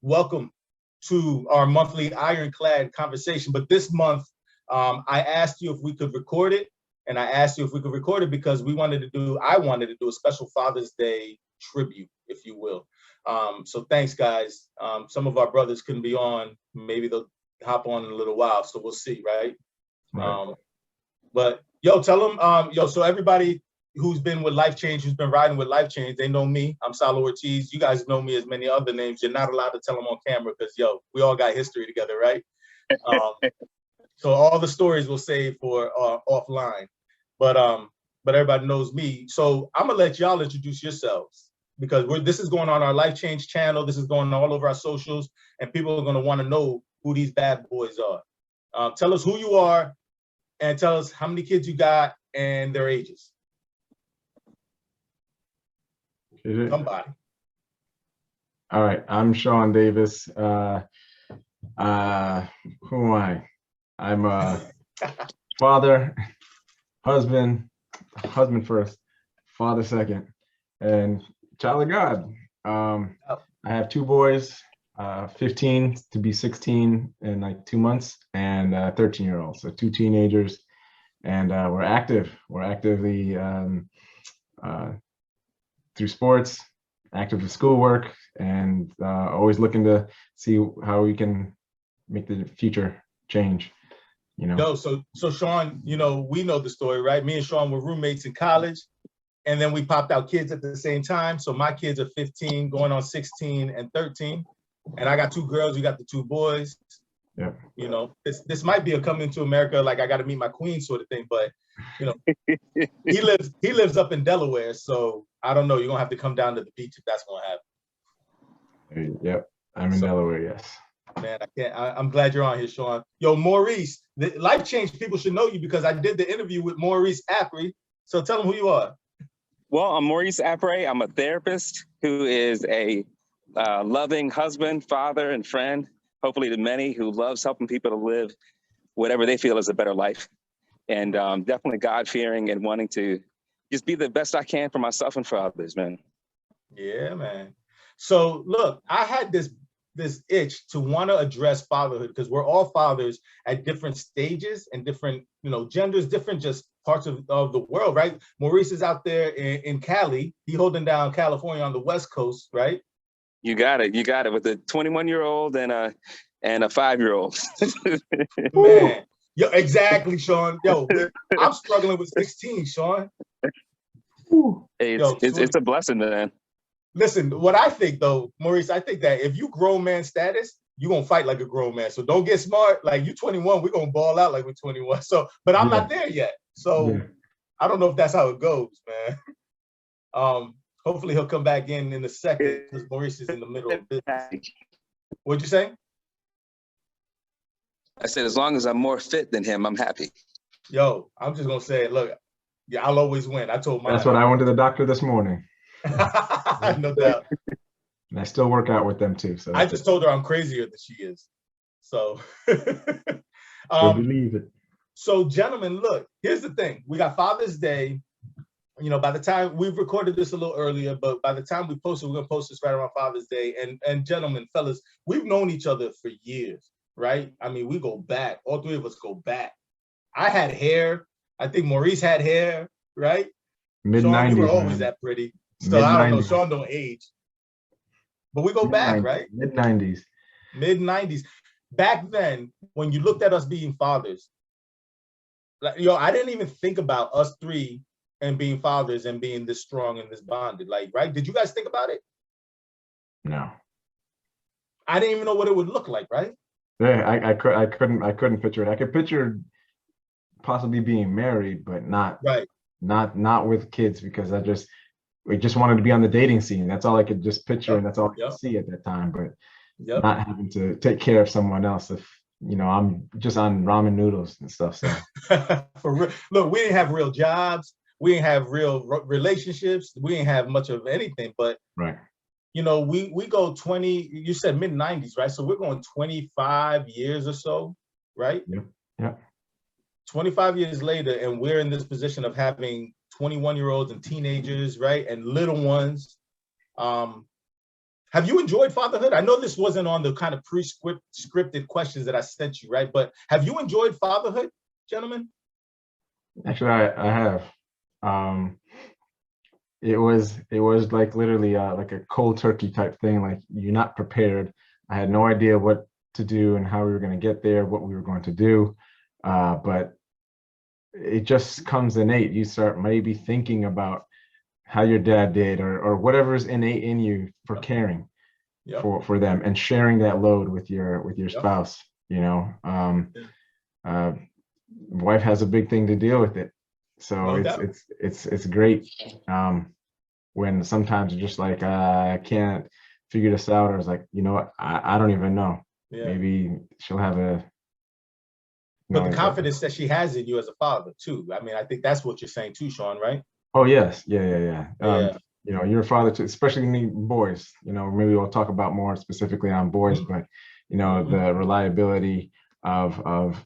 welcome to our monthly Ironclad conversation. But this month, I asked you if we could record it, and I asked you if we could record it because I wanted to do a special Father's Day tribute, if you will. So thanks, guys. Some of our brothers couldn't be on. Maybe they'll hop on in a little while, so we'll see, right? But yo, tell them, so everybody who's been with Life Change, who's been riding with Life Change, they know me. I'm Salo Ortiz. You guys know me as many other names. You're not allowed to tell them on camera because, we all got history together, right? So all the stories we'll save for offline. But everybody knows me. So I'm gonna let y'all introduce yourselves because this is going on our Life Change channel. This is going all over our socials, and people are gonna want to know who these bad boys are. Tell us who you are, and tell us how many kids you got and their ages. Somebody. All right, I'm Sean Davis. Who am I? I'm a father, husband first, father second, and child of God. I have two boys, 15 to be 16 in like 2 months, and 13-year-old, so two teenagers, and we're active. We're actively through sports, active with schoolwork, and always looking to see how we can make the future change. So Sean, we know the story, right? Me and Sean were roommates in college, and then we popped out kids at the same time. So my kids are 15, going on 16 and 13, and I got two girls. You got the two boys. Yeah. This might be a coming to America, like I got to meet my queen sort of thing, but he lives up in Delaware, so I don't know. You're gonna have to come down to the beach if that's gonna happen. Yep, I'm in Delaware. Yes. Man, I'm glad you're on here, Sean. Yo, Maurice, the Life Change people should know you because I did the interview with Maurice Apre. So tell them who you are. Well, I'm Maurice Apre. I'm a therapist who is a loving husband, father, and friend, hopefully to many, who loves helping people to live whatever they feel is a better life. And definitely God-fearing and wanting to just be the best I can for myself and for others, man. Yeah, man. So look, I had this itch to want to address fatherhood because we're all fathers at different stages and different, genders, different just parts of the world, right? Maurice is out there in Cali. He holding down California on the West Coast, right? You got it with a 21-year-old and a 5-year-old. Man, yo, exactly, Sean. Yo, I'm struggling with 16, Sean. Hey, it's a blessing, man. Listen, what I think though, Maurice, I think that if you grown man status, you're gonna fight like a grown man. So don't get smart. Like you 21, we're gonna ball out like we're 21. So, but I'm not there yet. So I don't know if that's how it goes, man. Hopefully he'll come back in a second because Maurice is in the middle of business. What'd you say? I said, as long as I'm more fit than him, I'm happy. Yo, I'm just gonna say, look, I'll always win. I told mine. That's what I went to the doctor this morning. No doubt. And I still work out with them too. So I just told her I'm crazier than she is. So believe it. So gentlemen, look, here's the thing. We got Father's Day. By the time we've recorded this a little earlier, but by the time we post it, we're gonna post this right around Father's Day. And gentlemen, fellas, we've known each other for years, right? I mean, we go back. All three of us go back. I had hair. I think Maurice had hair, right? Mid-90s. You were always that pretty. So I don't know. Sean don't age. But we go back, right? Mid-90s. Mid-90s. Back then, when you looked at us being fathers, I didn't even think about us three and being fathers and being this strong and this bonded. Like, right? Did you guys think about it? No. I didn't even know what it would look like, right? Yeah, I couldn't picture it. I could picture possibly being married, but not with kids because we just wanted to be on the dating scene. That's all I could just picture, and that's all I could see at that time. But not having to take care of someone else if I'm just on ramen noodles and stuff. So for real, look, we didn't have real jobs, we didn't have real relationships, we didn't have much of anything. But we go 20. You said mid-90s, right? So we're going 25 years or so, right? Yeah. 25 years later, and we're in this position of having 21-year-olds and teenagers, right? And little ones. Have you enjoyed fatherhood? I know this wasn't on the kind of scripted questions that I sent you, right? But have you enjoyed fatherhood, gentlemen? Actually, I have. Um, it was like literally like a cold turkey type thing. Like you're not prepared. I had no idea what to do and how we were going to get there, what we were going to do. But it just comes innate. You start maybe thinking about how your dad did, or whatever is innate in you for caring Yep. for them and sharing that load with your Yep. spouse. You know, wife has a big thing to deal with it, so No it's doubt. it's great when sometimes you're just like, I can't figure this out, or it's like, you know what, I don't even know. Yeah. Maybe she'll have a But the confidence that she has in you as a father too. I mean, I think that's what you're saying too, Sean, right? Oh yes, yeah. Yeah. You know, you're a father too, especially me, boys. You know, maybe we'll talk about more specifically on boys, but you know, the reliability of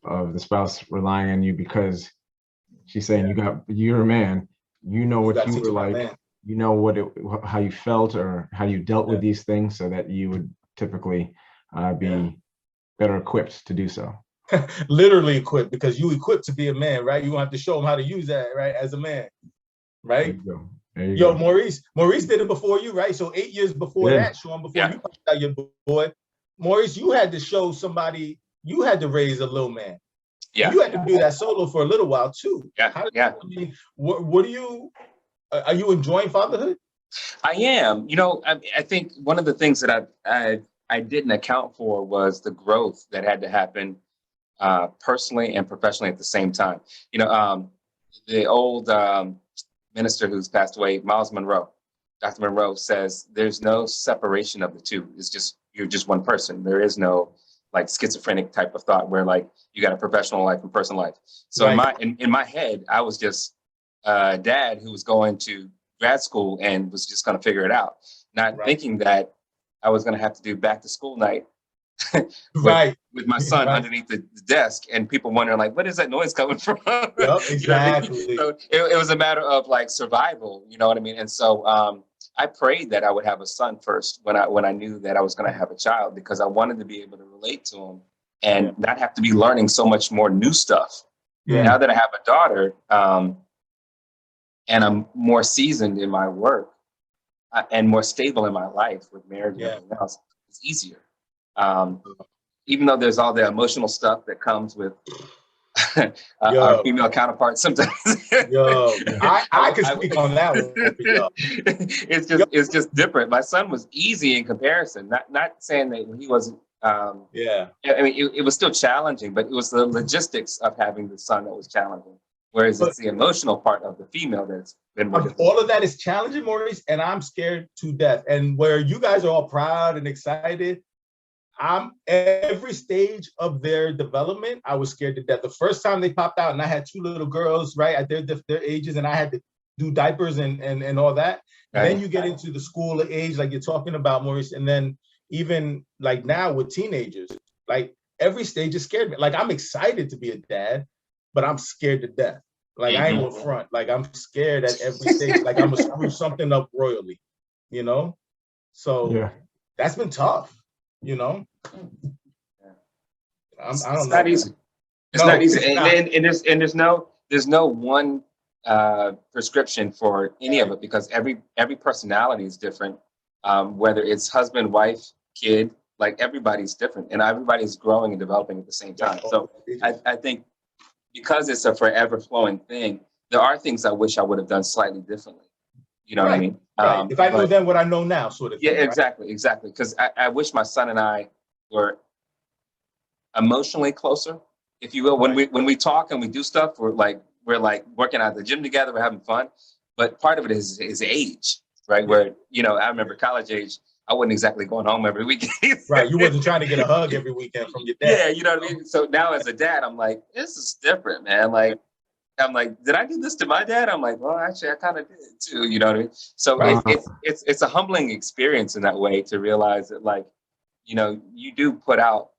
the spouse relying on you, because she's saying, you're a man, you know what you were like, you know how you felt or how you dealt with these things, so that you would typically be better equipped to do so. Literally equipped, because you equipped to be a man, right? You want to show them how to use that, right, as a man, right? There you go. Maurice did it before you, right? So 8 years before that, Sean, before you popped out your boy, Maurice, you had to show somebody, you had to raise a little man. Yeah. You had to do that solo for a little while too. I mean, what do you, are you enjoying fatherhood? I am. You know, I think one of the things that I didn't account for was the growth that had to happen personally and professionally at the same time. You know, the old minister who's passed away, Dr. Monroe says there's no separation of the two. It's just, you're just one person. There is no like schizophrenic type of thought where like you got a professional life and personal life. So in my head, I was just a dad who was going to grad school and was just going to figure it out, not thinking that I was going to have to do back to school night with my son underneath the desk, and people wondering like, what is that noise coming from? Exactly. You know what I mean? So it was a matter of like survival, you know what I mean? And so I prayed that I would have a son first when I knew that I was going to have a child, because I wanted to be able to relate to him and not have to be learning so much more new stuff. Now that I have a daughter, and I'm more seasoned in my work and more stable in my life with marriage and everything else, it's easier. Even though there's all the emotional stuff that comes with our female counterparts sometimes. I can speak on that one. It's just different. My son was easy in comparison. Not saying that he wasn't. I mean, it was still challenging, but it was the logistics of having the son that was challenging. Whereas it's the emotional part of the female that's been more difficult. All of that is challenging, Maurice, and I'm scared to death. And where you guys are all proud and excited, I'm every stage of their development, I was scared to death. The first time they popped out and I had two little girls, right, at their ages, and I had to do diapers and all that. And then you get into the school age, like you're talking about, Maurice, and then even like now with teenagers, like every stage is scared me. Like I'm excited to be a dad, but I'm scared to death. Like I ain't gonna front. Like I'm scared at every stage. Like I'm gonna screw something up royally, you know? So that's been tough, you know? It's not easy. It's not easy. And there's no one prescription for any of it, because every personality is different. Whether it's husband, wife, kid, like everybody's different, and everybody's growing and developing at the same time. So I think because it's a forever flowing thing, there are things I wish I would have done slightly differently. You know what I mean? If I knew then what I know now, sort of thing. Yeah, exactly. Because I wish my son and I were emotionally closer, if you will. When we talk and we do stuff, we're like working out at the gym together, we're having fun. But part of it is age, right? Where, you know, I remember college age, I wasn't exactly going home every weekend. Right, you wasn't trying to get a hug every weekend from your dad. Yeah, you know what I mean? So now as a dad, I'm like, this is different, man. Like, I'm like, did I do this to my dad? I'm like, well, actually, I kind of did too. You know what I mean? So it's a humbling experience in that way, to realize that, like, you know, you do put out,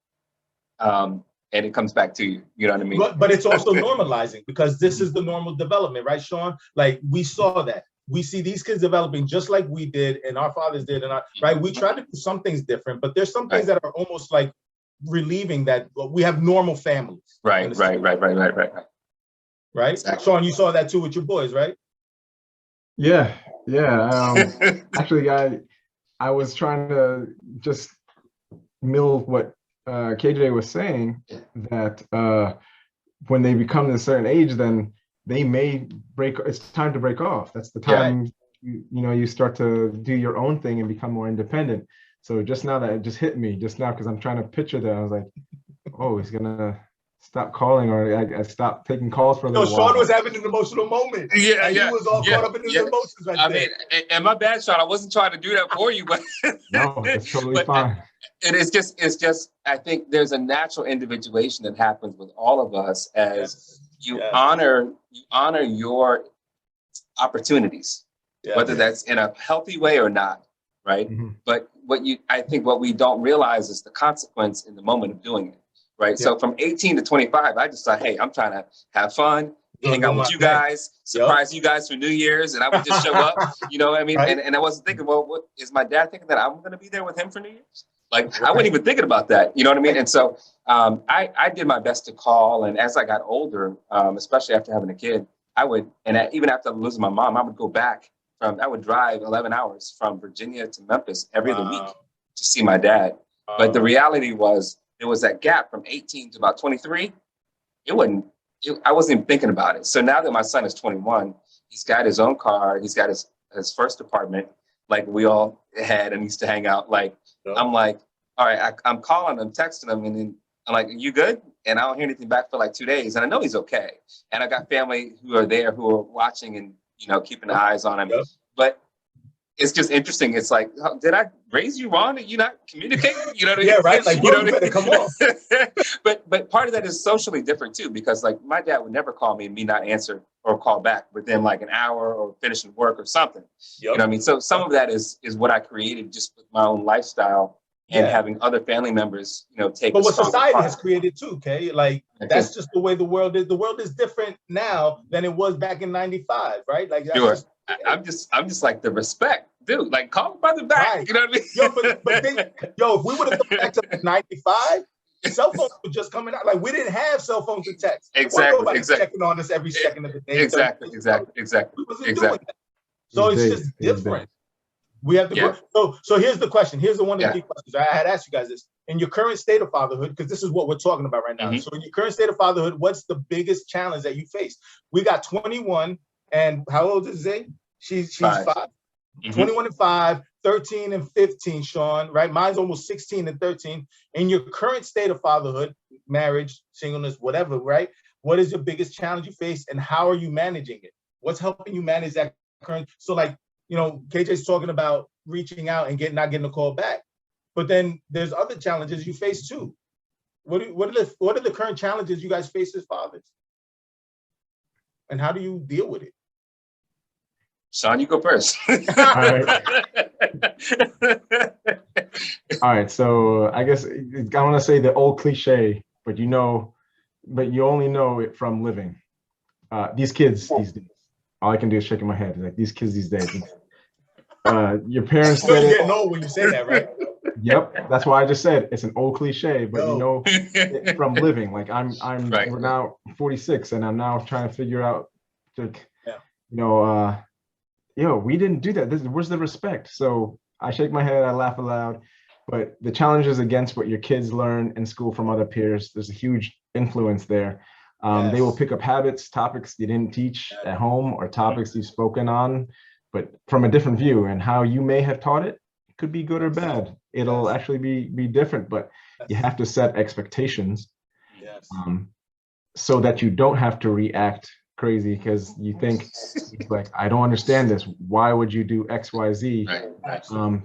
and it comes back to you. You know what I mean? But it's also normalizing, because this is the normal development, right, Sean? Like we saw that we see these kids developing just like we did and our fathers did, and right, we try to do some things different, but there's some things that are almost like relieving, that we have normal families. Right. Exactly. Sean, you saw that too with your boys, right? Yeah. Actually, I was trying to just mill what KJ was saying, that when they become a certain age, then they may break. It's time to break off. That's the time you start to do your own thing and become more independent. So just now that it just hit me just now, because I'm trying to picture that, I was like, oh, he's gonna stop calling, or I stopped taking calls for a little while. Sean was having an emotional moment. He was all caught up in his emotions right there. I mean, and my bad, Sean, I wasn't trying to do that for you, but no, it's totally fine. It's just I think there's a natural individuation that happens with all of us as you honor your opportunities, whether that's in a healthy way or not, right? Mm-hmm. But I think what we don't realize is the consequence in the moment of doing it, right? So from 18 to 25, I just thought, hey, I'm trying to have fun, hang out with you guys, surprise you guys for New Year's, and I would just show up, you know what I mean? Right. And I wasn't thinking, well, what is my dad thinking that I'm going to be there with him for New Year's? Like, I wasn't even thinking about that, you know what I mean? And so I did my best to call, and as I got older, especially after having a kid, even after losing my mom, I would go back. I would drive 11 hours from Virginia to Memphis every other week to see my dad. But the reality was, there was that gap from 18 to about 23. I wasn't even thinking about it. So now that my son is 21, he's got his own car, he's got his first apartment, like we all had and used to hang out. Like, I'm like, all right, I'm calling him, texting him, and then I'm like, you good? And I don't hear anything back for like 2 days. And I know he's okay. And I got family who are there, who are watching and, keeping eyes on him. Yep. But it's just interesting. It's like, did I raise you wrong? Did you not communicate? You know what I mean? Yeah, right. Like, you better come on. But part of that is socially different too, because like my dad would never call me and me not answer or call back within like an hour or finishing work or something. Yep. You know what I mean? So some of that is what I created just with my own lifestyle and having other family members, take. But what society has created too, okay? Like that's just the way the world is. The world is different now than it was back in '95, right? Like that's I'm just like the respect, dude. Like call me by the back, right. You know what I mean? But then, if we would have gone back to '95, cell phones were just coming out. Like we didn't have cell phones to text. Exactly. Checking on us every second of the day. Exactly. We wasn't doing that. So it's just different. We have to go. So here's the question. Here's one of the key questions. I had asked you guys this. In your current state of fatherhood, because this is what we're talking about right now. Mm-hmm. So in your current state of fatherhood, what's the biggest challenge that you face? We got 21 and how old is Zay? She's 5. Mm-hmm. 21 and 5, 13 and 15, Sean, right? Mine's almost 16 and 13. In your current state of fatherhood, marriage, singleness, whatever, right? What is your biggest challenge you face and how are you managing it? What's helping you manage that current? So like, KJ's talking about reaching out and not getting a call back, but then there's other challenges you face too. What are the current challenges you guys face as fathers, and how do you deal with it? Sean, you go first. All right. So I guess I want to say the old cliche, but you only know it from living. These kids these days. All I can do is shaking my head. Like these kids these days. Your parents said it. You get old when you say that, right? Yep, that's why I just said it's an old cliche, but it from living. Like we're now 46, and I'm now trying to figure out, like, we didn't do that. Where's the respect? So I shake my head, I laugh aloud, but the challenges against what your kids learn in school from other peers, there's a huge influence there. They will pick up habits, topics you didn't teach at home, or topics you've spoken on, but from a different view, and how you may have taught it could be good or bad. It'll actually be different, but you have to set expectations so that you don't have to react crazy because you think like, I don't understand this. Why would you do X, Y, Z?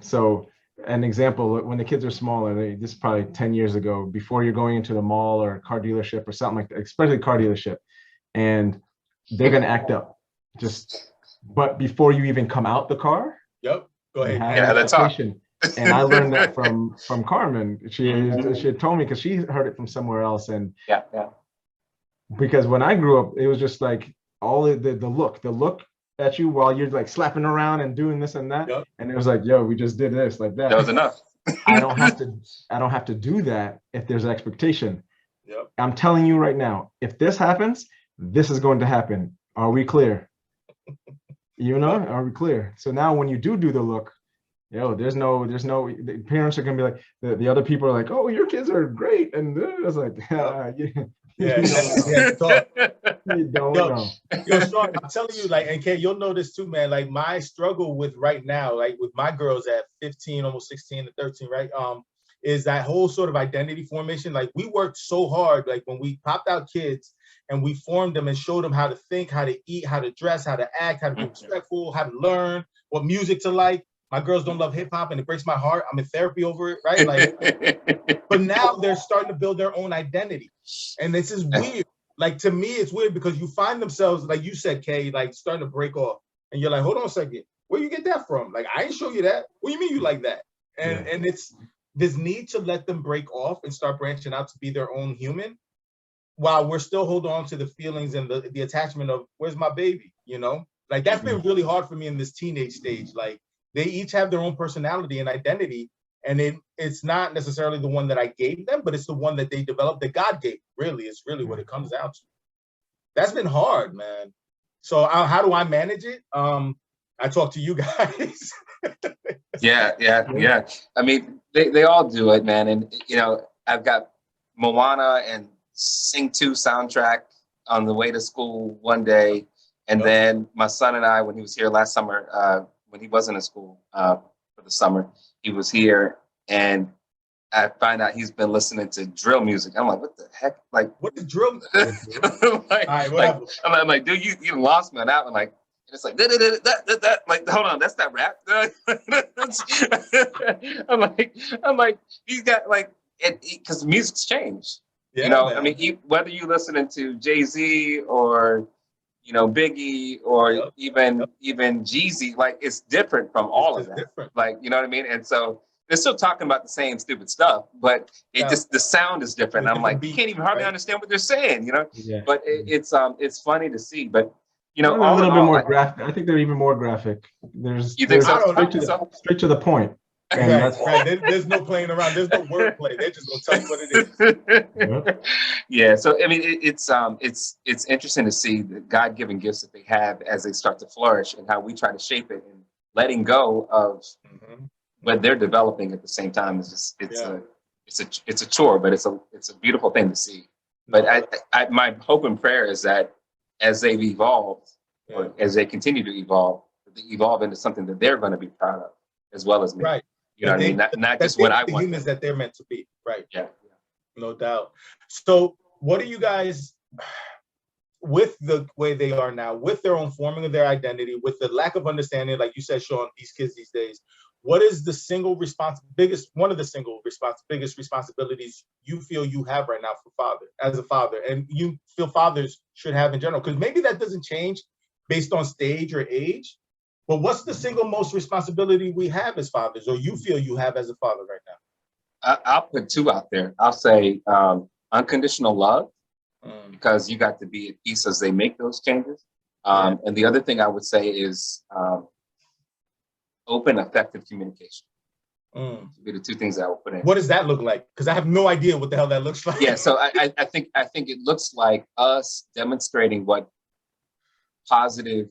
So an example, when the kids are smaller, this is probably 10 years ago, before you're going into the mall or a car dealership or something like that, especially a car dealership, and they're going to act up but before you even come out the car. Yep. Go ahead. That's all. And I learned that from Carmen. She had told me, because she heard it from somewhere else. And because when I grew up, it was just like all the look at you while you're like slapping around and doing this and that. Yep. And it was like, yo, we just did this like that. That was enough. I don't have to do that if there's expectation. Yep. I'm telling you right now, if this happens, this is going to happen. Are we clear? Are we clear? So now when you do the look, there's no, the parents are gonna be like, the other people are like, oh, your kids are great. And it's like, you don't know. Yo, Sean, I'm telling you, like, and Kay, you'll know this too, man. Like my struggle with right now, like with my girls at 15, almost 16 to 13, right? Is that whole sort of identity formation. Like we worked so hard, like when we popped out kids and we formed them and showed them how to think, how to eat, how to dress, how to act, how to be respectful, how to learn, what music to like. My girls don't love hip hop and it breaks my heart. I'm in therapy over it, right? Like, but now they're starting to build their own identity. And this is weird. Like to me, it's weird because you find themselves, like you said, Kay, like starting to break off. And you're like, hold on a second. Where you get that from? Like, I ain't show you that. What do you mean you like that? And it's this need to let them break off and start branching out to be their own human while we're still holding on to the feelings and the attachment of where's my baby, Like that's been really hard for me in this teenage stage. Like they each have their own personality and identity, and it's not necessarily the one that I gave them, but it's the one that they developed that God gave. Really, it's really what it comes down to. That's been hard, man. So how do I manage it? I talk to you guys. Yeah. I mean, they all do it, man. And I've got Moana and Sing 2 soundtrack on the way to school one day, and then my son and I, when he was here last summer, when he wasn't in school for the summer, he was here, and I find out he's been listening to drill music. I'm like, what the heck? Like, what is drill? I'm like, dude, you lost me on that one. Like, and it's like that. Like, hold on, that's not rap. I'm like, he's got like, because music's changed. Yeah, man. I mean, whether you listening to Jay-Z or Biggie or even Jeezy, like it's different from all of that. Different. Like, you know what I mean? And so they're still talking about the same stupid stuff, but just the sound is different. I'm like, you can't even hardly understand what they're saying, Yeah. But it's funny to see. But a little bit more graphic. I think they're even more graphic. You think so? Straight to the point. Right. There's no playing around. There's no wordplay. They're just gonna tell you what it is. Yeah. So I mean, it's interesting to see the God-given gifts that they have as they start to flourish, and how we try to shape it, and letting go of what they're developing at the same time is just it's a chore, but it's a beautiful thing to see. But my hope and prayer is that as they've evolved, or as they continue to evolve, they evolve into something that they're going to be proud of, as well as me. Right. You know what I mean? Not just what I want. Humans that they're meant to be. Right. Yeah. No doubt. So what do you guys, with the way they are now, with their own forming of their identity, with the lack of understanding, like you said, Sean, these kids these days, what is the biggest responsibilities you feel you have right now as a father, and you feel fathers should have in general? Because maybe that doesn't change based on stage or age, but what's the single most responsibility we have as fathers, or you feel you have as a father right now? I'll put two out there. I'll say unconditional love, because you got to be at peace as they make those changes. And the other thing I would say is open, effective communication. Would be the two things that I would put in. What does that look like? Because I have no idea what the hell that looks like. Yeah, so I think it looks like us demonstrating what positive,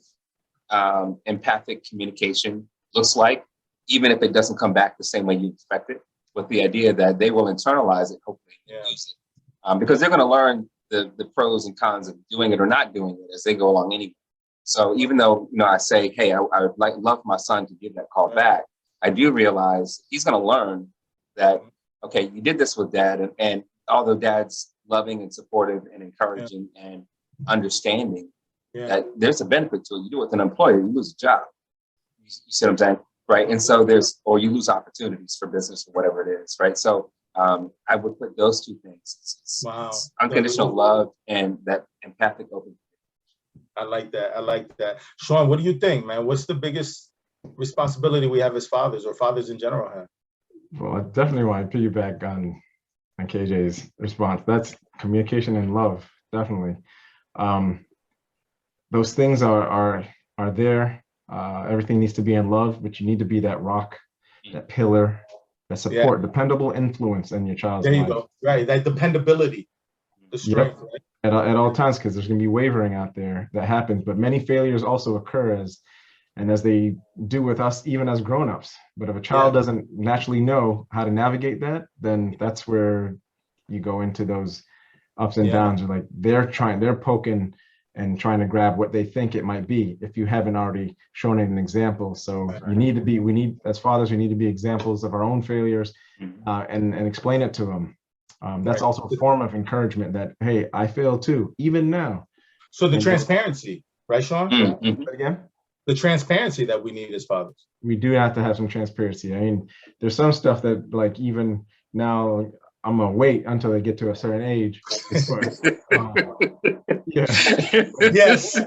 empathic communication looks like, even if it doesn't come back the same way you expect it, with the idea that they will internalize it, hopefully, and use it. Because they're going to learn the pros and cons of doing it or not doing it as they go along anyway. So even though, I say, hey, I would love my son to give that call back, I do realize he's going to learn that, okay, you did this with dad, and although dad's loving and supportive and encouraging and understanding, that there's a benefit to it. You do it with an employer, you lose a job. You see what I'm saying? Right. And so or you lose opportunities for business or whatever it is. Right. So I would put those two things. It's unconditional love and that empathic open. I like that. Sean, what do you think, man? What's the biggest responsibility we have as fathers, or fathers in general have? Well, I definitely want to piggyback on KJ's response. That's communication and love, definitely. Those things are are there. Everything needs to be in love, but you need to be that rock, that pillar, that support, dependable influence in your child's There you life. go. Right. That dependability, the strength. Yep. Right? At all times, because there's going to be wavering out there that happens, but many failures also occur as they do with us, even as grown-ups. But if a child doesn't naturally know how to navigate that, then that's where you go into those ups and downs. Like they're poking and trying to grab what they think it might be if you haven't already shown it an example. So we need, as fathers, we need to be examples of our own failures and explain it to them. That's also a form of encouragement that, hey, I fail too, even now. So the transparency, right, Sean? Again? The transparency that we need as fathers. We do have to have some transparency. I mean, there's some stuff that, like, even now I'm gonna wait until they get to a certain age. Yes.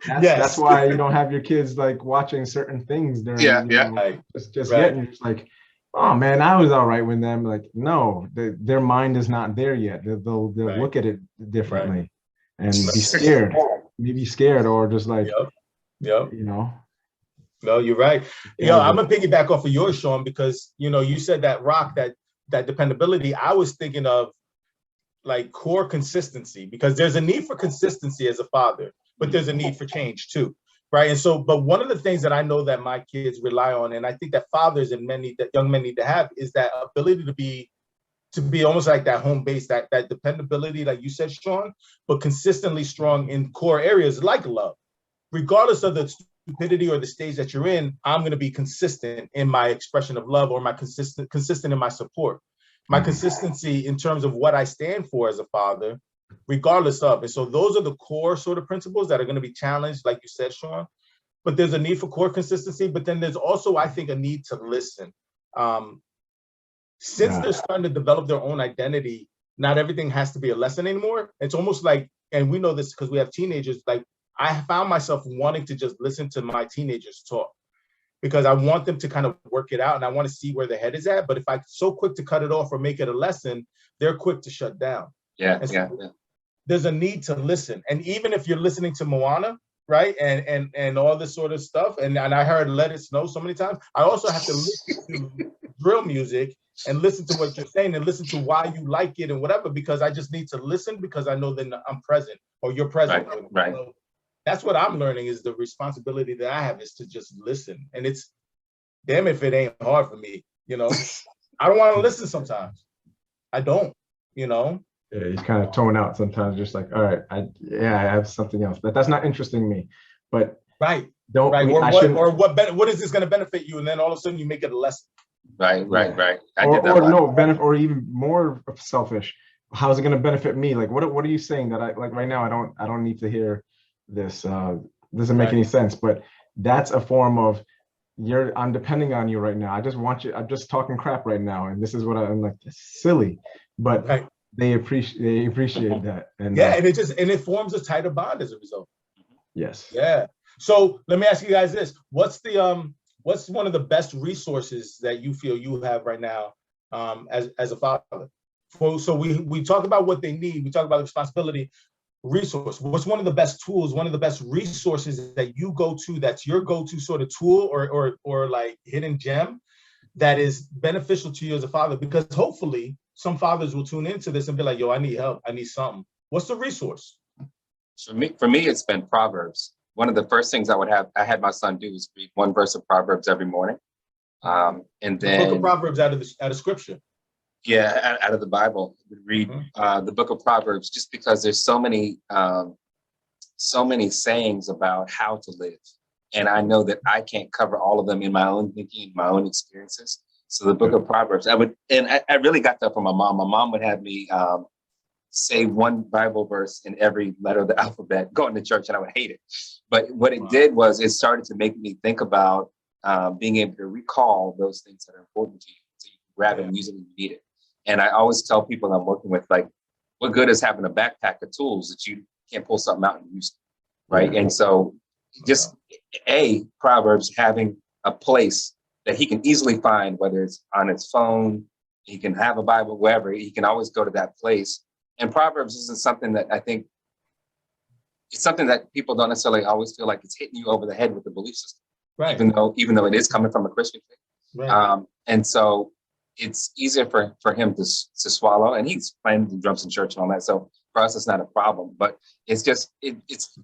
That's why you don't have your kids like watching certain things during just getting. It's like, oh man, I was all right with them. Like, no, their mind is not there yet. They'll look at it differently and be scared. Maybe scared or just like, you know. No, you're right. I'm gonna piggyback off of yours, Sean, because you said that rock, that dependability. I was thinking of like core consistency, because there's a need for consistency as a father, but there's a need for change too, right? And so, but one of the things that I know that my kids rely on, and I think that fathers and that young men need to have, is that ability to be almost like that home base, that dependability, like you said, Sean, but consistently strong in core areas like love. Regardless of the stupidity or the stage that you're in, I'm going to be consistent in my expression of love, or my consistent in my support, my consistency in terms of what I stand for as a father, regardless of. And so those are the core sort of principles that are going to be challenged, like you said, Sean. But there's a need for core consistency, but then there's also, I think, a need to listen. Since they're starting to develop their own identity, not everything has to be a lesson anymore. It's almost like, and we know this because we have teenagers, like, I found myself wanting to just listen to my teenagers talk, because I want them to kind of work it out and I want to see where their head is at. But if I'm so quick to cut it off or make it a lesson, they're quick to shut down. There's a need to listen. And even if you're listening to Moana, right, and all this sort of stuff, and I heard Let It Snow so many times, I also have to listen to drill music and listen to what you're saying and listen to why you like it and whatever, because I just need to listen, because I know that I'm present, or you're present. Right. So that's what I'm learning, is the responsibility that I have is to just listen. And it's, damn if it ain't hard for me, I don't want to listen sometimes. I don't, Yeah, he's kind of tone out sometimes, just like, all right, I have something else, but that's not interesting me. But what is this going to benefit you? And then all of a sudden you make it a lesson. Right. Or even more selfish. How's it going to benefit me? Like, what are you saying that I like right now? I don't need to hear this. Doesn't make any sense. But that's a form of I'm depending on you right now. I just want you. I'm just talking crap right now, and this is what I'm like. It's silly, but they appreciate that. And and it forms a tighter bond as a result. Yes. Yeah. So let me ask you guys this: what's one of the best resources that you feel you have right now as a father? So we talk about what they need. We talk about the responsibility. Resource. What's one of the best tools, one of the best resources that you go to, that's your go-to sort of tool or like hidden gem that is beneficial to you as a father? Because hopefully some fathers will tune into this and be like, yo, I need help. I need something. What's the resource? For me, it's been Proverbs. One of the first things I had my son do was read one verse of Proverbs every morning. And then the book of Proverbs out of scripture. Yeah, out of the Bible, read the book of Proverbs, just because there's so many sayings about how to live. And I know that I can't cover all of them in my own thinking, my own experiences. So the book of Proverbs, I really got that from my mom. My mom would have me say one Bible verse in every letter of the alphabet, going to church, and I would hate it. But what it did was it started to make me think about being able to recall those things that are important to you, so you can grab it and use it when you need it. And I always tell people I'm working with, like, what good is having a backpack of tools that you can't pull something out and use, right? And so just Proverbs having a place that he can easily find, whether it's on his phone, he can have a Bible, wherever, he can always go to that place. And Proverbs isn't something that I think it's something that people don't necessarily always feel like it's hitting you over the head with the belief system, Right. even though it is coming from a Christian faith. Right. And so it's easier for him to swallow, and he's playing the drums in church and all that. So for us, it's not a problem, but it's just, it's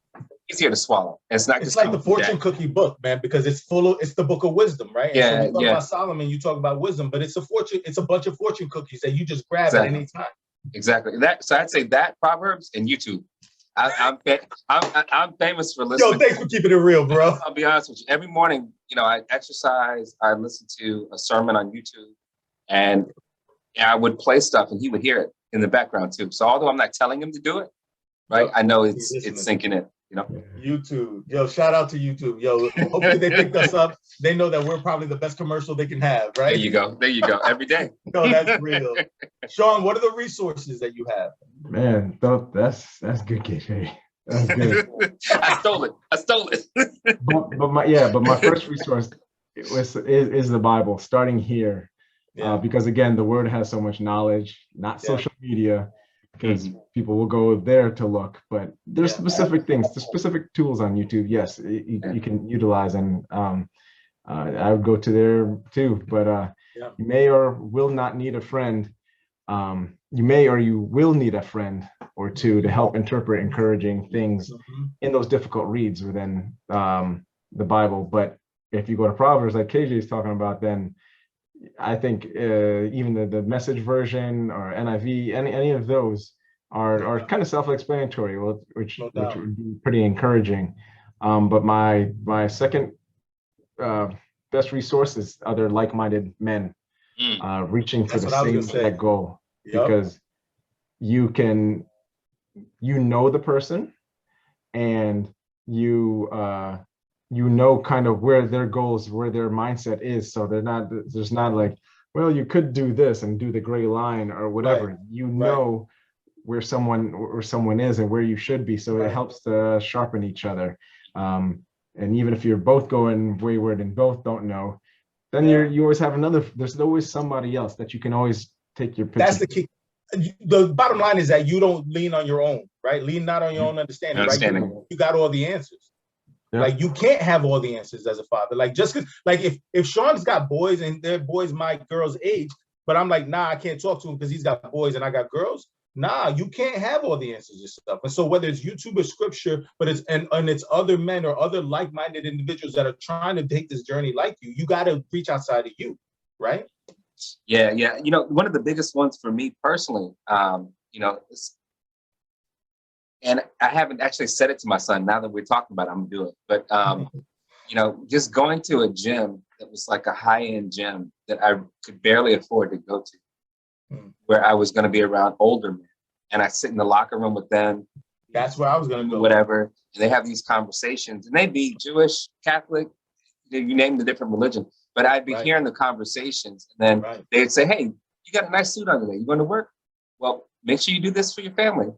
easier to swallow. It's not. It's like the fortune cookie book, man, because it's the book of wisdom, right? And so you talk about Solomon, you talk about wisdom, but it's a bunch of fortune cookies that you just grab at any time. Exactly. So I'd say that, Proverbs, and YouTube. I'm famous for listening. Yo, thanks for keeping it real, bro. I'll be honest with you. Every morning, I exercise, I listen to a sermon on YouTube, and I would play stuff, and he would hear it in the background too. So although I'm not telling him to do it, right, I know it's sinking in. YouTube. Yo, shout out to YouTube. Yo, hopefully they picked us up. They know that we're probably the best commercial they can have, right? There you go. Every day. No, that's real. Sean, what are the resources that you have? Man, that's good, KJ. That's good. I stole it. but my first resource is the Bible, starting here. Because again, the word has so much knowledge, not social media, because people will go there to look, but there's specific things, the specific tools on YouTube. Yes, you can utilize, and I would go to there too, but you may or will not need a friend. You may or you will need a friend or two to help interpret encouraging things in those difficult reads within the Bible. But if you go to Proverbs, like KJ is talking about, then I think even the Message version or NIV, any of those are kind of self-explanatory, which would be pretty encouraging. But my second best resource is other like-minded men reaching for the same exact goal, because you know the person, and you know kind of where their goals, where their mindset is. So there's not like, well, you could do this and do the gray line or whatever. Right. You know where someone is and where you should be. So it helps to sharpen each other. And even if you're both going wayward and both don't know, then you always have there's always somebody else that you can always take your picture. That's the key. The bottom line is that you don't lean on your own, right? Lean not on your own understanding, right? You got all the answers. Yeah. Like, you can't have all the answers as a father. Like, just because, like, if Sean's got boys and their boys my girl's age, but I'm like, nah, I can't talk to him because he's got boys and I got girls. Nah, you can't have all the answers yourself. And so whether it's YouTube or scripture, but it's and it's other men or other like-minded individuals that are trying to take this journey like you got to reach outside of you, right? Yeah. One of the biggest ones for me personally, and I haven't actually said it to my son. Now that we're talking about it, I'm gonna do it. But just going to a gym that was like a high-end gym that I could barely afford to go to, where I was going to be around older men, and I sit in the locker room with them. That's where I was going to go. Whatever, and they have these conversations, and they'd be Jewish, Catholic, you name the different religion. But I'd be hearing the conversations, and then they'd say, "Hey, you got a nice suit on today. You going to work? Well, make sure you do this for your family.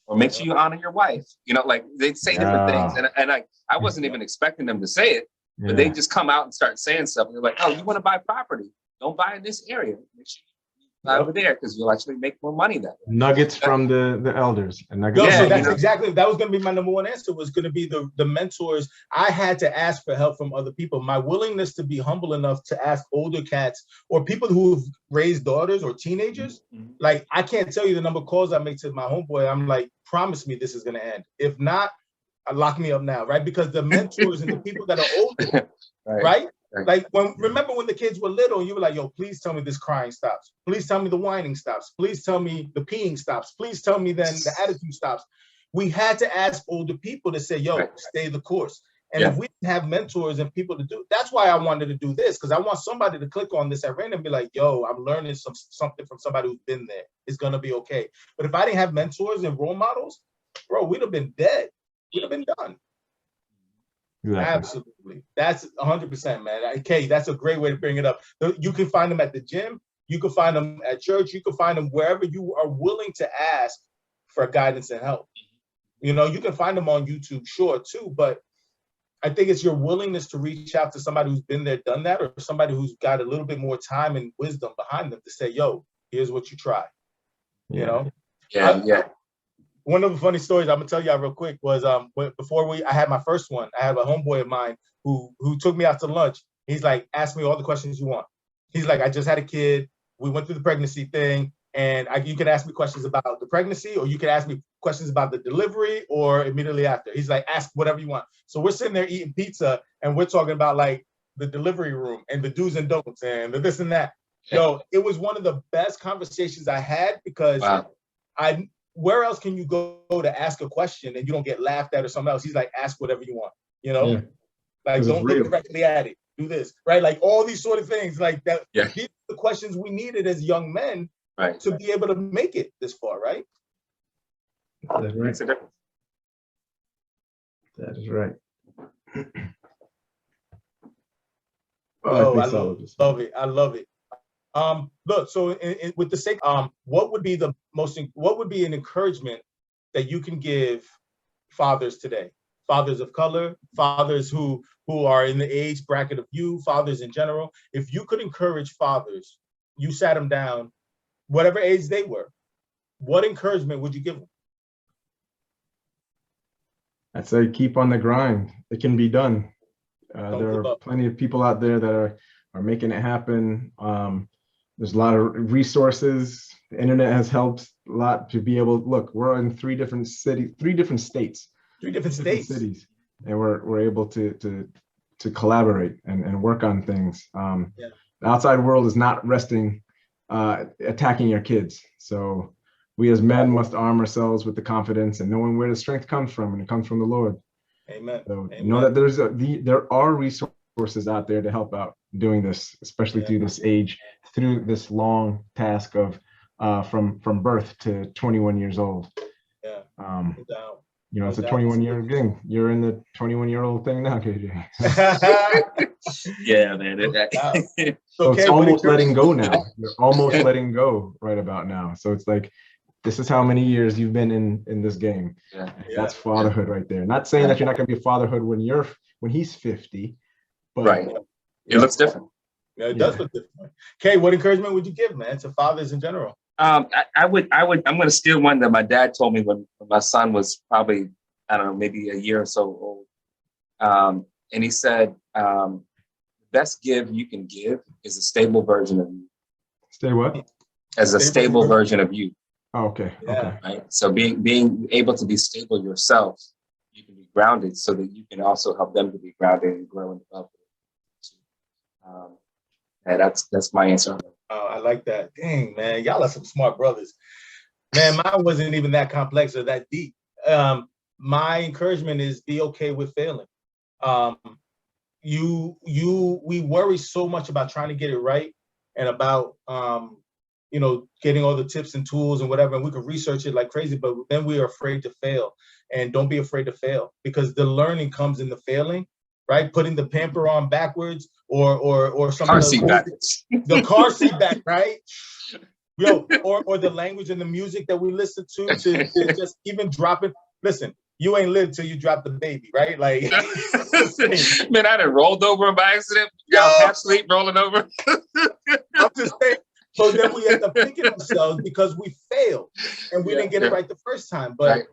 Or make sure you honor your wife." Like they'd say different things. And I wasn't even expecting them to say it, but they just come out and start saying stuff. And they're like, "Oh, you want to buy property? Don't buy in this area. Make sure you buy over there, because you'll actually make more money that way." Nuggets from the elders. And nuggets. So that's exactly, that was going to be my number one answer, was going to be the mentors. I had to ask for help from other people. My willingness to be humble enough to ask older cats or people who've raised daughters or teenagers. Like, I can't tell you the number of calls I make to my homeboy. I'm like, promise me this is going to end. If not, lock me up now, right? Because the mentors and the people that are older, right? Like, remember when the kids were little, you were like, yo, please tell me this crying stops. Please tell me the whining stops. Please tell me the peeing stops. Please tell me then the attitude stops. We had to ask older people to say, yo, stay the course. And if we didn't have mentors and people to do, that's why I wanted to do this, because I want somebody to click on this at random and be like, yo, I'm learning something from somebody who's been there. It's going to be okay. But if I didn't have mentors and role models, bro, we'd have been dead. We'd have been done. Exactly. Absolutely. That's 100%, man. Okay, that's a great way to bring it up. You can find them at the gym. You can find them at church. You can find them wherever you are willing to ask for guidance and help. You can find them on YouTube, sure, too. But I think it's your willingness to reach out to somebody who's been there, done that, or somebody who's got a little bit more time and wisdom behind them to say, yo, here's what you try. Yeah. one of the funny stories I'm gonna tell y'all real quick was before I had my first one, I had a homeboy of mine who took me out to lunch. He's like, ask me all the questions you want. He's like, I just had a kid. We went through the pregnancy thing, and you can ask me questions about the pregnancy, or you can ask me questions about the delivery, or immediately after. He's like, ask whatever you want. So we're sitting there eating pizza, and we're talking about like the delivery room and the do's and don'ts and the this and that. Yo, it was one of the best conversations I had because where else can you go to ask a question and you don't get laughed at or something else? He's like, ask whatever you want, you know? Yeah. Like, don't look directly at it. Do this, right? Like all these sort of things like that. Yeah. These are the questions we needed as young men to be able to make it this far, right? That's right. Makes a difference. That is right. Oh, I love it. I love it. Look, so with the sake, what would be an encouragement that you can give fathers today? Fathers of color, fathers who are in the age bracket of you, fathers in general. If you could encourage fathers, you sat them down, whatever age they were, what encouragement would you give them? I'd say keep on the grind. It can be done. There are plenty of people out there that are making it happen. There's a lot of resources. The internet has helped a lot to be able, look, we're in three different cities, three different cities, and we're able to collaborate and work on things. The outside world is not resting, attacking your kids. So we as men must arm ourselves with the confidence and knowing where the strength comes from, and it comes from the Lord. Amen. So know that there are resources out there to help out doing this, especially through this age, through this long task of from birth to 21 years old. Yeah. You know, it's a 21-year thing. You're in the 21-year-old thing now, KJ. Yeah, man. So it's almost letting go now. You're almost letting go right about now. So it's like, this is how many years you've been in this game. That's fatherhood right there. Not saying that you're not going to be a fatherhood when he's 50, but it looks different. Yeah, it does look different. Kay, what encouragement would you give, man, to fathers in general? I'm going to steal one that my dad told me when my son was probably, I don't know, maybe a year or so old. And he said, the best give you can give is a stable version of you. Stay what? As a stable version of you. Oh, okay. Okay. Right. So being able to be stable yourself, you can be grounded so that you can also help them to be grounded and grow and develop. And that's my answer. Oh, I like that. Dang, man, y'all are some smart brothers. Man, mine wasn't even that complex or that deep. My encouragement is be okay with failing. We worry so much about trying to get it right and about getting all the tips and tools and whatever, and we could research it like crazy, but then we are afraid to fail. And don't be afraid to fail, because the learning comes in the failing, right? Putting the pamper on backwards or some car seat backwards. The car seat back, right? Yo, or the language and the music that we listen to just even drop it. Listen, you ain't lived till you drop the baby, right? Like, man, I done rolled over by accident. Got half sleep rolling over. I'm just saying. So then we end up kicking ourselves because we failed and we didn't get it right the first time. But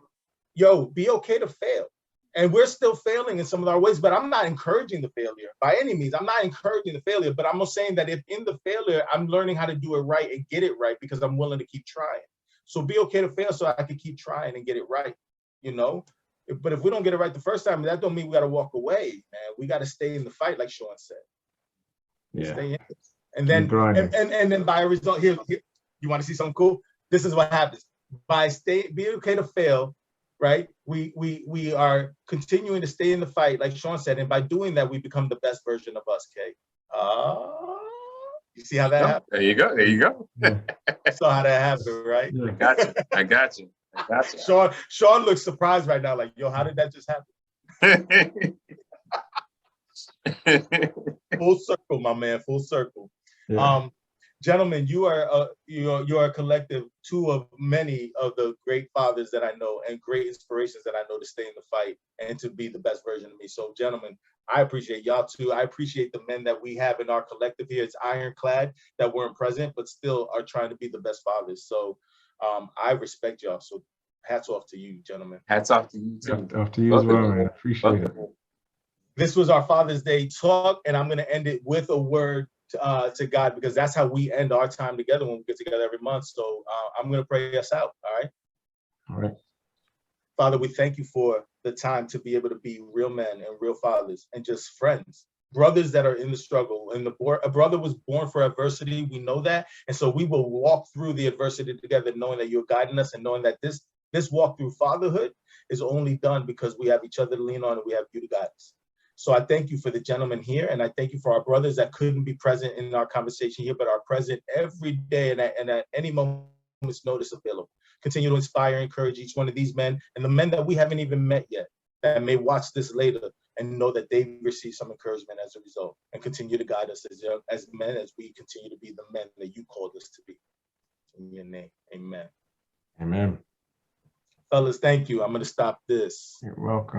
yo, be okay to fail. And we're still failing in some of our ways, but I'm not encouraging the failure by any means. I'm not encouraging the failure, but I'm saying that if in the failure, I'm learning how to do it right and get it right because I'm willing to keep trying. So be okay to fail so I can keep trying and get it right, you know? But if we don't get it right the first time, that don't mean we got to walk away, man. We got to stay in the fight, like Sean said. Yeah. Stay in it. And then, and then by a result, here, you want to see something cool? This is what happens. Be okay to fail, right? We are continuing to stay in the fight, like Sean said, and by doing that, we become the best version of us, Kay. You see how that happened? There you go. There you go. You saw how that happened, right? I got you. Sean looks surprised right now, like, yo, how did that just happen? Full circle, my man, full circle. Yeah. Gentlemen, you are a collective, two of many of the great fathers that I know and great inspirations that I know to stay in the fight and to be the best version of me. So, gentlemen, I appreciate y'all too. I appreciate the men that we have in our collective here. It's ironclad that weren't present, but still are trying to be the best fathers. So I respect y'all. So hats off to you, gentlemen. Hats off to you too. Off to you as well, man. Appreciate it. This was our Father's Day talk, and I'm going to end it with a word to God, because that's how we end our time together when we get together every month. So I'm going to pray us out. All right. All right. Father, we thank you for the time to be able to be real men and real fathers and just friends, brothers that are in the struggle. And a brother was born for adversity. We know that. And so we will walk through the adversity together, knowing that you're guiding us and knowing that this walk through fatherhood is only done because we have each other to lean on and we have you to guide us. So I thank you for the gentlemen here, and I thank you for our brothers that couldn't be present in our conversation here, but are present every day and at any moment's notice available. Continue to inspire and encourage each one of these men and the men that we haven't even met yet that may watch this later and know that they receive some encouragement as a result, and continue to guide us as men as we continue to be the men that you called us to be. In your name, amen. Amen. Fellas, thank you. I'm going to stop this. You're welcome.